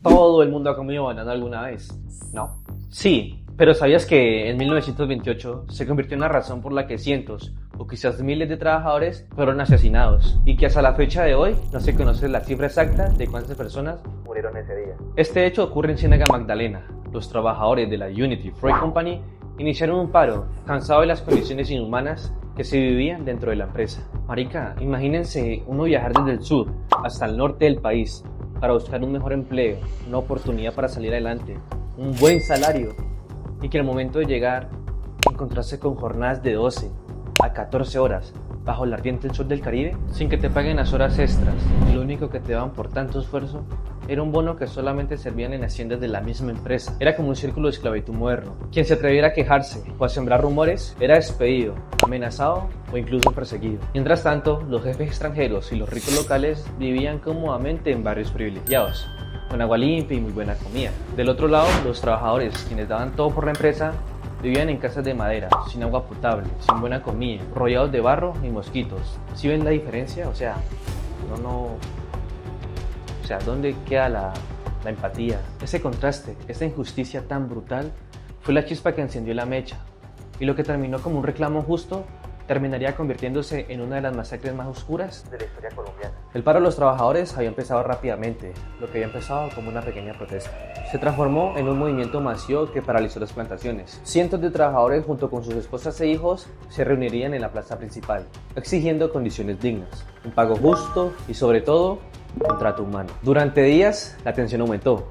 Todo el mundo ha comido banana alguna vez, ¿no? Sí, pero ¿sabías que en 1928 se convirtió en la razón por la que cientos o quizás miles de trabajadores fueron asesinados y que hasta la fecha de hoy no se conoce la cifra exacta de cuántas personas murieron ese día? Este hecho ocurre en Ciénaga Magdalena. Los trabajadores de la Unity Freight Company iniciaron un paro, cansados de las condiciones inhumanas que se vivían dentro de la empresa. Marica, imagínense uno viajar desde el sur hasta el norte del país para buscar un mejor empleo, una oportunidad para salir adelante, un buen salario, y que al momento de llegar encontrarse con jornadas de 12 a 14 horas bajo el ardiente sol del Caribe, sin que te paguen las horas extras, y lo único que te daban por tanto esfuerzo era un bono que solamente servían en haciendas de la misma empresa. Era como un círculo de esclavitud moderno. Quien se atreviera a quejarse o a sembrar rumores era despedido, amenazado o incluso perseguido. Mientras tanto, los jefes extranjeros y los ricos locales vivían cómodamente en barrios privilegiados, con agua limpia y muy buena comida. Del otro lado, los trabajadores, quienes daban todo por la empresa, vivían en casas de madera, sin agua potable, sin buena comida, rodeados de barro y mosquitos. ¿Sí ven la diferencia? O sea, ¿dónde queda la empatía? Ese contraste, esa injusticia tan brutal, fue la chispa que encendió la mecha, y lo que terminó como un reclamo justo, terminaría convirtiéndose en una de las masacres más oscuras de la historia colombiana. El paro de los trabajadores había empezado rápidamente, lo que había empezado como una pequeña protesta. Se transformó en un movimiento masivo que paralizó las plantaciones. Cientos de trabajadores junto con sus esposas e hijos se reunirían en la plaza principal, exigiendo condiciones dignas, un pago justo y sobre todo, un trato humano. Durante días, la tensión aumentó.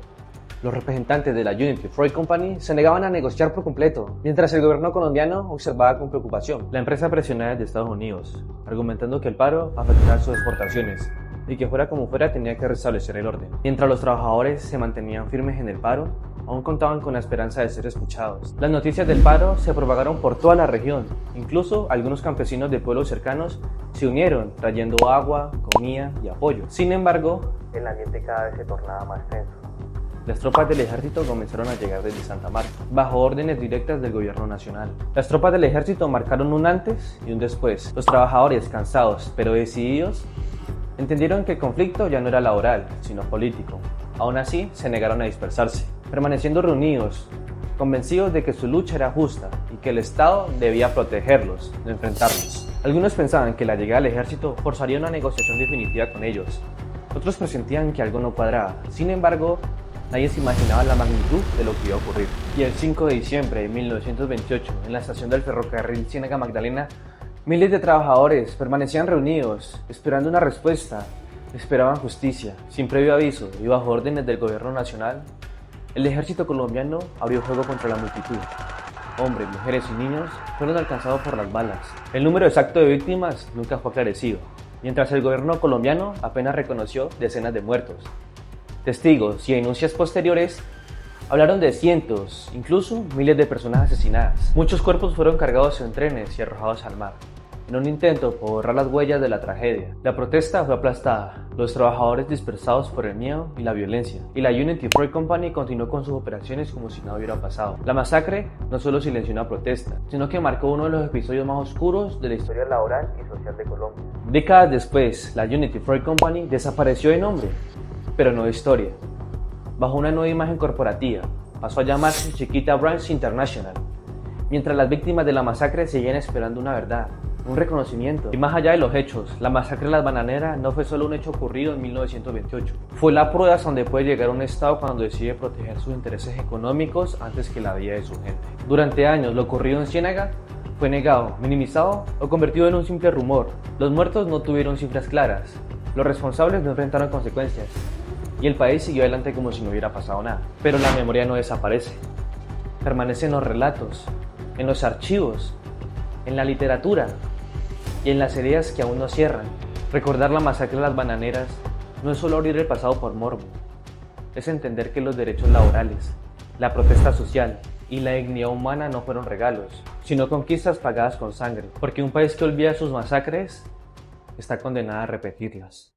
Los representantes de la Unity Freight Company se negaban a negociar por completo, mientras el gobierno colombiano observaba con preocupación. La empresa presionaba desde Estados Unidos, argumentando que el paro afectaba sus exportaciones y que fuera como fuera tenía que restablecer el orden. Mientras los trabajadores se mantenían firmes en el paro, aún contaban con la esperanza de ser escuchados. Las noticias del paro se propagaron por toda la región. Incluso algunos campesinos de pueblos cercanos se unieron, trayendo agua, comida y apoyo. Sin embargo, el ambiente cada vez se tornaba más tenso. Las tropas del ejército comenzaron a llegar desde Santa Marta, bajo órdenes directas del gobierno nacional. Las tropas del ejército marcaron un antes y un después. Los trabajadores, cansados pero decididos, entendieron que el conflicto ya no era laboral, sino político. Aún así, se negaron a dispersarse, permaneciendo reunidos, convencidos de que su lucha era justa y que el Estado debía protegerlos, no enfrentarlos. Algunos pensaban que la llegada del ejército forzaría una negociación definitiva con ellos. Otros presentían que algo no cuadraba. Sin embargo, nadie se imaginaba la magnitud de lo que iba a ocurrir. Y el 5 de diciembre de 1928, en la estación del ferrocarril Ciénaga Magdalena, miles de trabajadores permanecían reunidos, esperando una respuesta, esperaban justicia. Sin previo aviso y bajo órdenes del gobierno nacional, el ejército colombiano abrió fuego contra la multitud. Hombres, mujeres y niños fueron alcanzados por las balas. El número exacto de víctimas nunca fue aclarecido, mientras el gobierno colombiano apenas reconoció decenas de muertos. Testigos y denuncias posteriores hablaron de cientos, incluso miles de personas asesinadas. Muchos cuerpos fueron cargados en trenes y arrojados al mar, en un intento por borrar las huellas de la tragedia. La protesta fue aplastada, los trabajadores dispersados por el miedo y la violencia, y la Unity Freight Company continuó con sus operaciones como si nada hubiera pasado. La masacre no solo silenció una protesta, sino que marcó uno de los episodios más oscuros de la historia laboral y social de Colombia. Décadas después, la Unity Freight Company desapareció de nombre, pero no de historia. Bajo una nueva imagen corporativa, pasó a llamarse Chiquita Brands International, mientras las víctimas de la masacre seguían esperando una verdad, un reconocimiento. Y más allá de los hechos, la masacre de las bananeras no fue solo un hecho ocurrido en 1928. Fue la prueba hasta donde puede llegar un Estado cuando decide proteger sus intereses económicos antes que la vida de su gente. Durante años, lo ocurrido en Ciénaga fue negado, minimizado o convertido en un simple rumor. Los muertos no tuvieron cifras claras, los responsables no enfrentaron consecuencias, y el país siguió adelante como si no hubiera pasado nada. Pero la memoria no desaparece. Permanece en los relatos, en los archivos, en la literatura y en las heridas que aún no cierran. Recordar la masacre de las bananeras no es solo abrir el pasado por morbo, es entender que los derechos laborales, la protesta social y la dignidad humana no fueron regalos, sino conquistas pagadas con sangre, porque un país que olvida sus masacres está condenado a repetirlas.